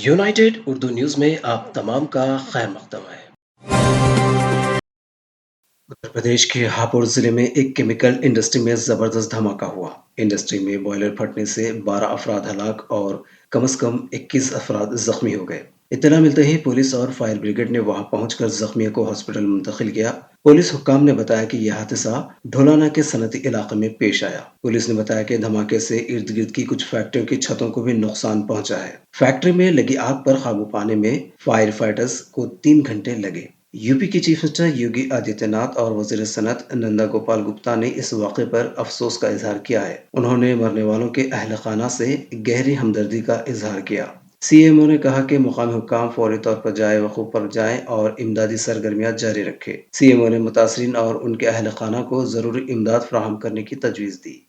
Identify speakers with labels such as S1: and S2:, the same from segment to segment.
S1: United Urdu news में आप तमाम का खैर मकदम है। उत्तर प्रदेश के हापुड़ जिले में एक केमिकल इंडस्ट्री में जबरदस्त धमाका हुआ। इंडस्ट्री में बॉयलर फटने से 12 अफराद हलाक और कम से कम 21 अफराद जख्मी हो गए। इत्तला मिलते ही पुलिस और फायर ब्रिगेड ने वहां पहुंचकर जख्मियों को हॉस्पिटल मुंतकिल किया। पुलिस हुक्काम ने बताया कि यह हादसा ढोलाना के सनती इलाके में पेश आया। पुलिस ने बताया कि धमाके से इर्द गिर्द की कुछ फैक्ट्रियों की छतों को भी नुकसान पहुंचा है। फैक्ट्री में लगी आग पर काबू पाने में फायर फाइटर्स को 3 घंटे लगे। यूपी के चीफ मिनिस्टर योगी आदित्यनाथ और वजीर सनत नंदा गोपाल गुप्ता ने इस वाक़े पर अफसोस का इजहार किया है। उन्होंने मरने वालों के अहल खाना से गहरी हमदर्दी का इजहार किया। सीएमओ ने कहा कि मुकामी हुक्काम फौरी तौर पर जाए वकूफ पर जाएं और इमदादी सरगर्मियां जारी रखें। सीएमओ ने मुतासरीन और उनके अहल खाना को जरूरी इमदाद फराहम करने की तजवीज़ दी।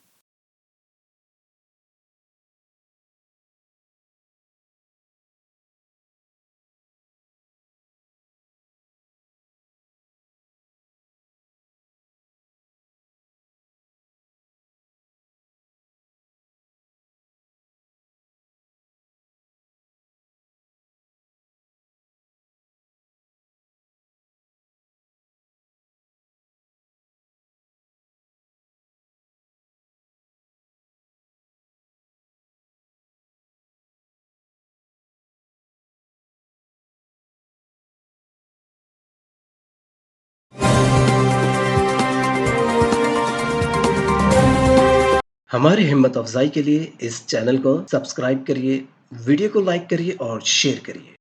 S1: हमारी हिम्मत अफजाई के लिए इस चैनल को सब्सक्राइब करिए, वीडियो को लाइक करिए और शेयर करिए।